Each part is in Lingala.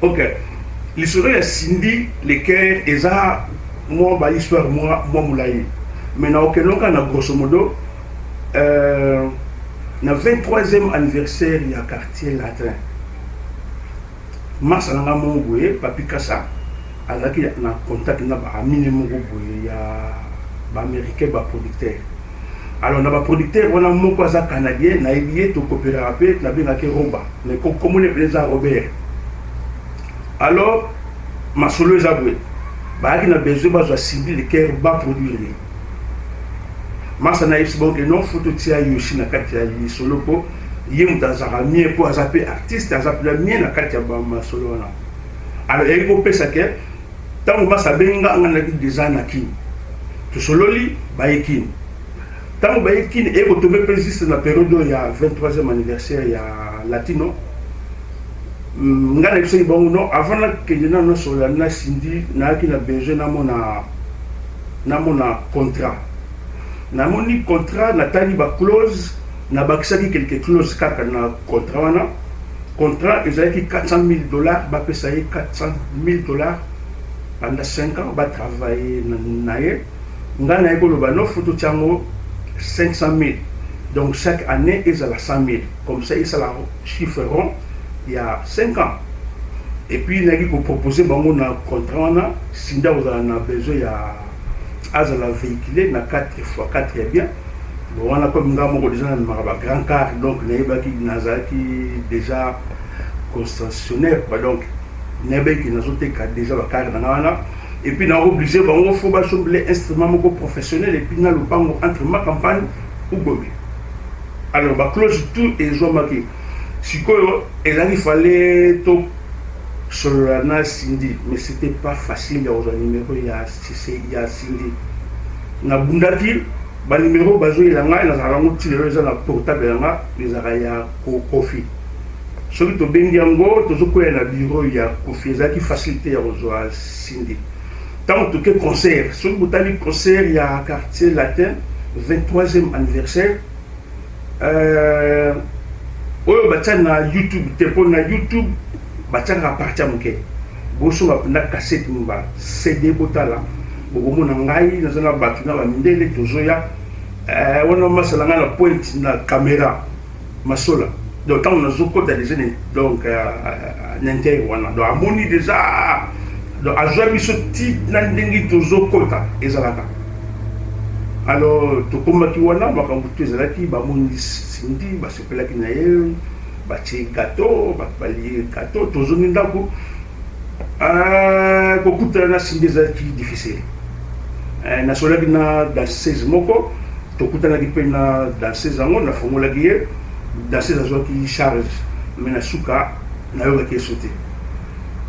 Ok. L'histoire de Cindy, les Caire, et ça, moi, l'histoire, moi, moulaye. Maintenant, ok, donc, on a grosso modo, le 23e anniversaire, il y a quartier latin. Mars, on a mon boué, Papi Kassa, avec un contact, il y a un minimum de boué, il y a un américain, un producteur. Alors, on a un producteur, on a mon cousin canadien, on a élié, tout coopérer avec, on a bien Roba, mais comme on est présent Robert. Alors, ma solo est aboué. Bah, il a besoin de cibler les cœurs bas produire. Massa naïf, c'est bon que non, faut que tu ailles aussi dans la carte solo pour y aller dans un mieux pour zapper artiste, à zapper la mienne, la carte ma solo. Alors, il faut penser que tant que Massa benga, on a des anakins. Tout solo li, bah, ekin. Tant que bah, ekin, et vous tombez précis dans la période où il y a 23e anniversaire, il y a Latino. Ngana bisei bon non avant que je n'en soit là Cindy n'a qui n'a besoin na mona contrat na moni contrat na tani ba clause na bakisaki quelques clauses kaka na contrat ezaki $400,000 ba pesa ye $400,000 pendant 5 ans ba travailler na ye ngana ekolo ba no photo tiango 500,000 donc chaque année ils a 100,000 comme ça ils ça la chiffre rond il y a 5 ans. Et puis, il a proposé un contrat, si on a besoin de véhiculer, 4x4 est bien. On a comme un grand car, donc il y a déjà concessionnaire. Donc, il y a déjà un car. Et puis, on a obligé de faire des instruments professionnels et puis, on a le pango entre ma campagne ou Gombe. Alors, la clause tout est marqué. Si il fallait tout sur la Cindy, mais c'était pas facile d'avoir un numéro, il y a Cindy. Na bundaki, ba numéro bazo il a un portable les a Kofi. Celui to bendiango, to zoko na bureau il y a Kofi, ça qui facilité à rejoindre Cindy. Tant que concert, sur le concert il y a quartier latin, 23e anniversaire. Oyo batia na YouTube, tepo na YouTube, batia na partia moke. Boso na cassette mba, CD botala. Bogo na ngai na zana batu na mindele tozoya. Wana masala na point na caméra masola. Donc quand on a zoko dans les jeunes donc n'intérêt wana. Donc amoni déjà donc azwa biso ti na ndengi tozokota ezalaka. Alors to komaki wana makambo tezalaki ba moni Cindy ba sepelaki na ye ba ti gâteau ba bali gâteau tozoni ndako kokuta na Cindy ezalaki difficile na solaki na danseuse moko tokutana ki pe na danseuse yango na fongolaki ye danseuse azwaki charge mais na suka na yokaki sauté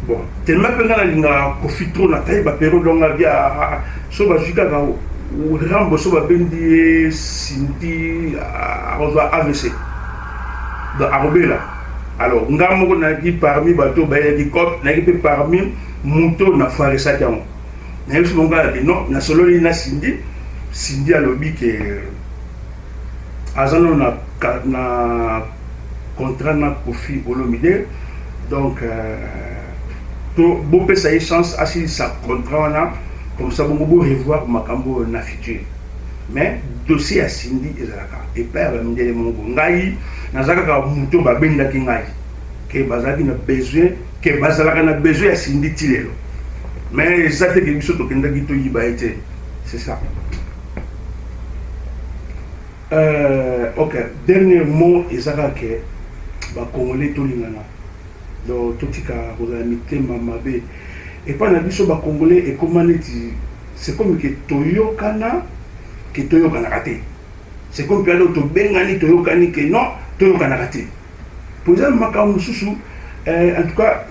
bon tellement pe ngana linga kofi trop na taille ba période longa bia so ba jukaka ou rambo so ba bendi Cindy a AVC de Arbela. Alors ngamo na di parmi bato ba di cop na ki parmi muto na fare sa tiamo na yesu monga non na solo ni na Cindy a lobby que azano na contrat na Kofi Olomide donc to bo pesa chance asi sa contrat na comme ça, on peut revoir Makambo na futur. Mais dossier à Cindy ezalaka et père mdele mongo ngai nazaka muto ba benda ki ngai ke bazaki na besoin ke bazalaka na besoin à Cindy tilelo. Mais ça te que biso to kenda ki to yiba été c'est ça. OK, dernier mot ezalaka ke ba congolais to lingana. Donc totika rozamite mamabe. Et pas na biso ba congolais et comment c'est comme que toyokana raté. C'est comme que to bengani toyokani que non toyokana raté. Pour ça makambo susu en tout cas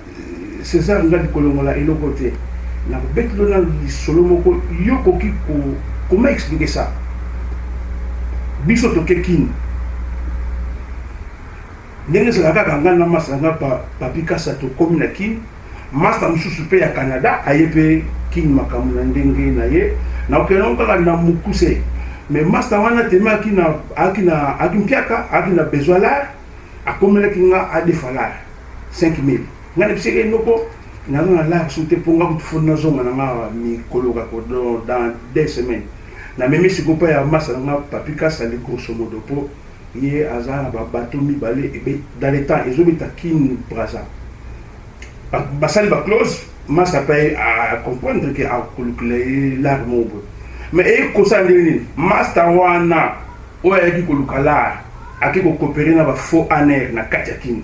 César ngadi kolongola et le côté na betlo na solo moko yoko ki comment expliquer ça biso to kekin ndenge zalaka kanga na masanga Papi Kassa to komina kin master mususu pe ya Canada ayepe king makamu na ndenge na ye na okeno kaka na mukuse mais master wana tema akimpiaka akina besoin là akomela kinga a defalar 5,000 ngana biseke noko nazo na la sunte ponga kutufuna zonga na nga mikolo kako dans 2 semaines na meme sikopa ya masa na papika sali grosso modo po ye azana ba bato mibale et dans les temps ezobeta kin braza basali ba close masa paye à comprendre que a calculer l'arme mais e ko sa ndeni master wana o ya ki kolukala akiko coopérer na ba faux aner na katiakin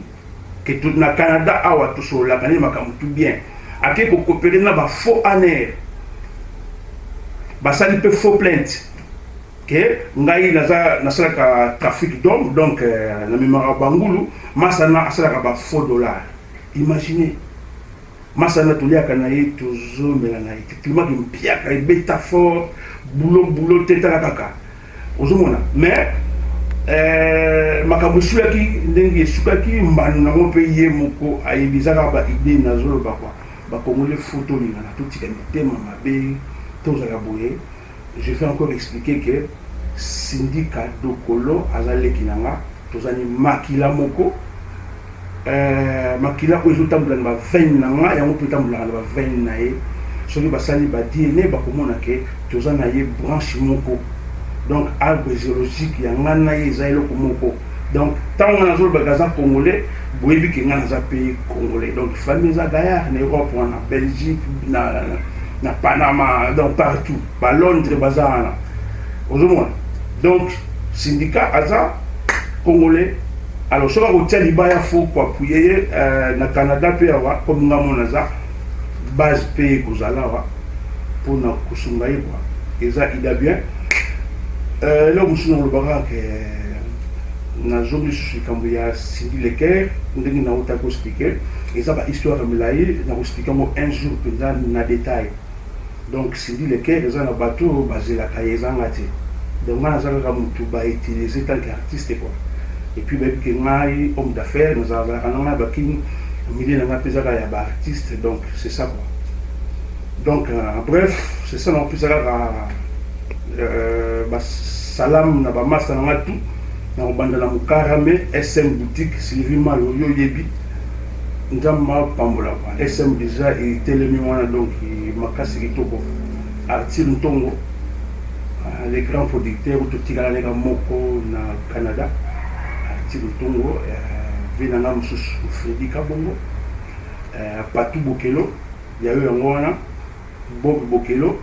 que tout na Canada awa tout so la kanima kam tout bien akiko coopérer na ba faux aner basali pe faux plainte que ngai naza ka trafic d'homme donc na mimara bangulu masana asala ba faux dollar. Imaginez masana tuliaka na ye tozomela na ye climat mpiaka ebeta fort boulot teta kaka ozomona mais makambo suyaki ndenge esukaki mbanu nango mpe ye moko ayebizaka ba idée nazoloba kwa bakongole photo lingana totika mitema mabe tozala boye. Je vais encore expliquer que syndicat dokolo azaleki nanga tozani makila moko makila ko ezotambula na veine nanga yango pe tambula na veine na ye soki basali ba DNA bakomona ke tozana ye branche moko donc arbre géologique ya ngana ye za eloko moko donc tant on a zolo bagaza congolais boyebi ke ngana za pays congolais donc famille za Gaillard en Europe en Belgique na Panama donc partout ba Londres bazana ozomona donc syndicat aza congolais alors soka kotia libaya fo kwa appuyer na Canada pe awa comme ngamona za base pe kozala wa pour na kusunga ye kwa eza ida bien là musuna lobaka ke na zomi su kambu ya Sidi Leker ndenge na uta ko expliquer eza ba histoire milai na expliquer mo un jour pendant na détail. Donc Sidi Leker eza na bateau bazela kayeza ngati donc on a zaka mutu ba utiliser tant qu'artiste quoi. Et puis même que ngai homme d'affaires nous avons ranama ba kin milieu na pesa ya ba artiste donc c'est ça quoi. Donc bref, c'est ça non plus ça ba salam na ba masa na tout na banda na mukarame SM boutique Sylvie Malo yo yebi ndama pambola kwa SM déjà et telemi wana donc makasi kitoko artiste ntongo les grands producteurs tout tigala nega moko na Canada artiste ntongo vina na mususu Freddy Kabongo Patu Bokelo ya yo ngona Bob Bokelo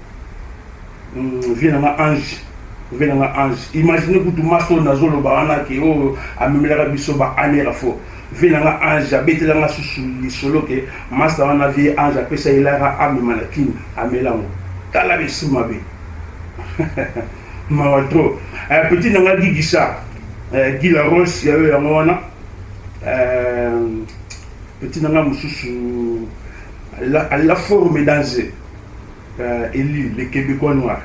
vina na Ange imaginez que tout maso na zolo baana ke o amemela biso ba anera fo vina nga Ange abetela nga susu lisolo ke master wana vie Ange apesa ilara amemala kin amelango tala bisuma be mawatro petit nanga gigisa Gila Roche ya yo ngona petit nanga mususu la forme danger Eli le Québécois noir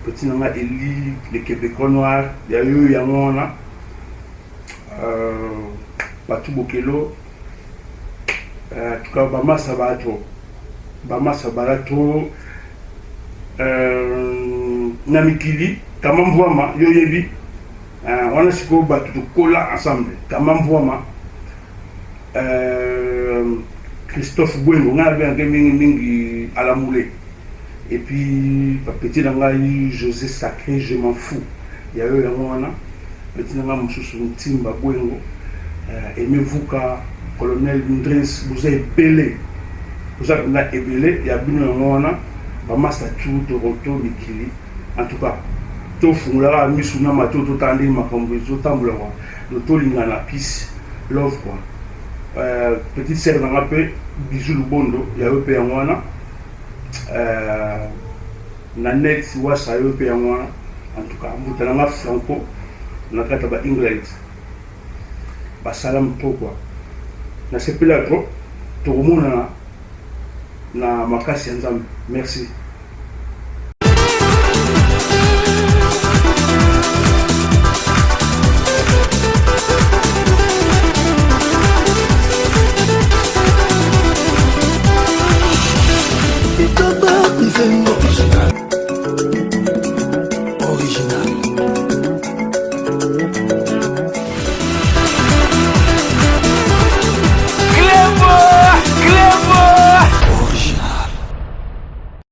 petit nanga Eli le Québécois noir ya yo ya ngona Patu Bokelo tuka bamasa barato na mikili kama mvwama yo yebi wana siko batu tukola ensemble kama mvwama Christophe Bwengo nga bien mingi à la moulée et puis petit nanga José Sacré je m'en fous ya yo ya wana petit nanga mususu Ntimba Bwengo aimez-vous ka colonel Ndres vous avez belé vous avez na ebelé ya bino ngona ba master tout Toronto mikili en tout cas to fungula misuna mato to tandi makambo zo tambula wa do to lingana peace love quoi petite sœur na ngape Bijou Lubondo ya yo pe ngona na net wa sa yo pe ngona en tout cas mutana nga franco na kata ba England ba salam to quoi na sepela trop to mona na makasi nzambe. Merci. It's